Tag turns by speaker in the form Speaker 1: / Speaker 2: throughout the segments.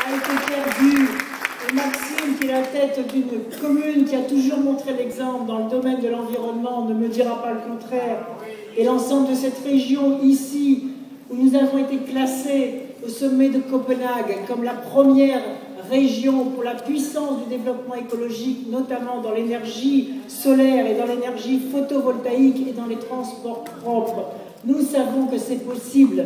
Speaker 1: a été perdu. Et Maxime, qui est la tête d'une commune qui a toujours montré l'exemple dans le domaine de l'environnement, ne me dira pas le contraire. Et l'ensemble de cette région ici, où nous avons été classés au sommet de Copenhague comme la première région pour la puissance du développement écologique, notamment dans l'énergie solaire et dans l'énergie photovoltaïque et dans les transports propres. Nous savons que c'est possible,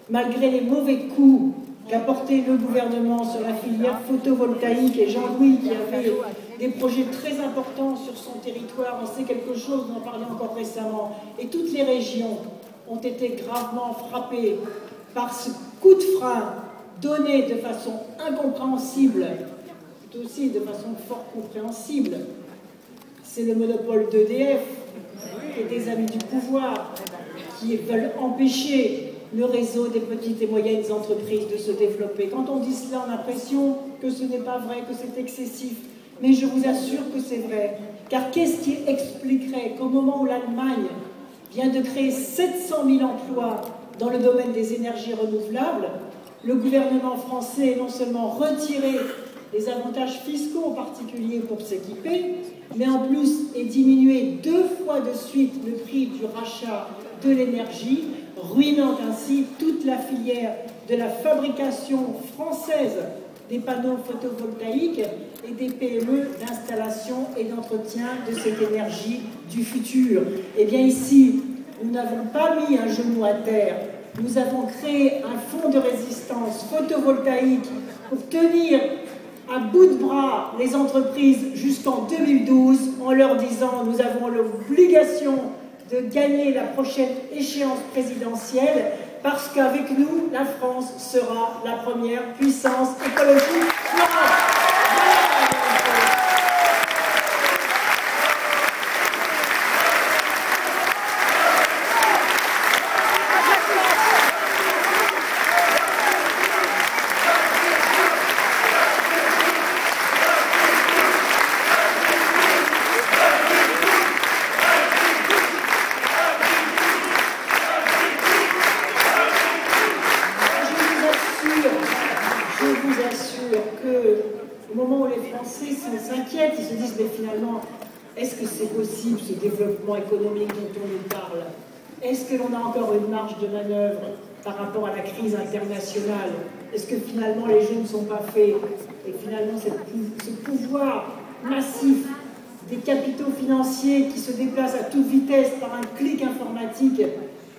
Speaker 1: malgré les mauvais coups qu'a porté le gouvernement sur la filière photovoltaïque, et Jean-Louis qui avait des projets très importants sur son territoire, on sait quelque chose, on en parlait encore récemment, et toutes les régions ont été gravement frappées par ce coup de frein donné de façon incompréhensible, mais aussi de façon fort compréhensible. C'est le monopole d'EDF et des amis du pouvoir qui veulent empêcher le réseau des petites et moyennes entreprises de se développer. Quand on dit cela, on a l'impression que ce n'est pas vrai, que c'est excessif. Mais je vous assure que c'est vrai. Car qu'est-ce qui expliquerait qu'au moment où l'Allemagne vient de créer 700 000 emplois dans le domaine des énergies renouvelables, le gouvernement français ait non seulement retiré les avantages fiscaux en particulier pour s'équiper, mais en plus ait diminué 2 fois de suite le prix du rachat de l'énergie, ruinant ainsi toute la filière de la fabrication française des panneaux photovoltaïques et des PME d'installation et d'entretien de cette énergie du futur. Eh bien ici, nous n'avons pas mis un genou à terre, nous avons créé un fonds de résistance photovoltaïque pour tenir à bout de bras les entreprises jusqu'en 2012 en leur disant nous avons l'obligation de gagner la prochaine échéance présidentielle parce qu'avec nous, la France sera la première puissance écologique d'Europe. S'inquiètent, ils se disent mais finalement, est-ce que c'est possible ce développement économique dont on nous parle? Est-ce que l'on a encore une marge de manœuvre par rapport à la crise internationale? Est-ce que finalement les jeux ne sont pas faits? Et finalement ce pouvoir massif des capitaux financiers qui se déplacent à toute vitesse par un clic informatique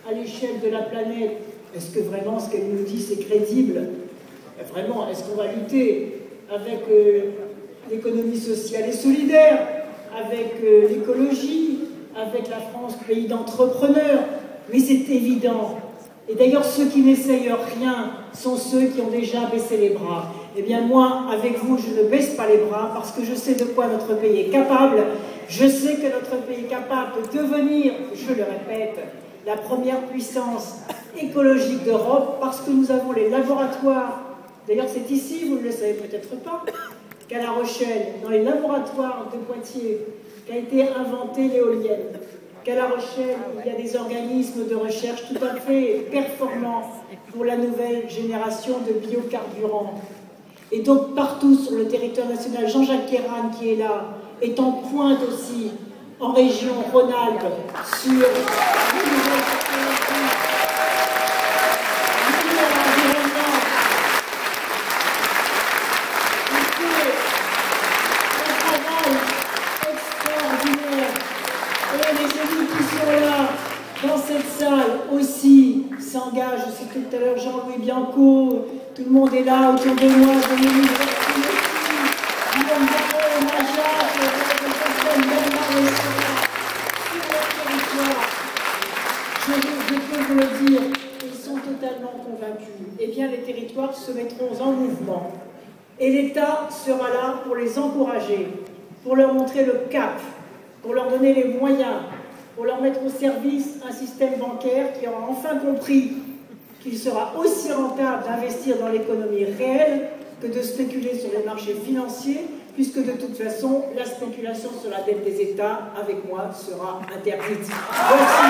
Speaker 1: à l'échelle de la planète, est-ce que vraiment ce qu'elle nous dit c'est crédible? Vraiment, est-ce qu'on va lutter avec l'économie sociale et solidaire, avec l'écologie, avec la France, pays d'entrepreneurs? Mais c'est évident. Et d'ailleurs, ceux qui n'essayent rien sont ceux qui ont déjà baissé les bras. Eh bien moi, avec vous, je ne baisse pas les bras parce que je sais de quoi notre pays est capable. Je sais que notre pays est capable de devenir, je le répète, la première puissance écologique d'Europe parce que nous avons les laboratoires. D'ailleurs, c'est ici, vous ne le savez peut-être pas, qu'à La Rochelle, dans les laboratoires de Poitiers, qu'a été inventée l'éolienne. Qu'à La Rochelle, il y a des organismes de recherche tout à fait performants pour la nouvelle génération de biocarburants. Et donc, partout sur le territoire national, Jean-Jacques Kéran, qui est là, est en pointe aussi, en région Rhône-Alpes, sur les nouvelles technologies. Aussi s'engage, je sais tout à l'heure Jean-Louis Bianco, tout le monde est là autour de moi, je peux vous le dire, ils sont totalement convaincus. Eh bien les territoires se mettront en mouvement et l'État sera là pour les encourager, pour leur montrer le cap, pour leur donner les moyens, pour leur mettre au service un système bancaire qui aura enfin compris qu'il sera aussi rentable d'investir dans l'économie réelle que de spéculer sur les marchés financiers, puisque de toute façon, la spéculation sur la dette des États, avec moi, sera interdite. Voici.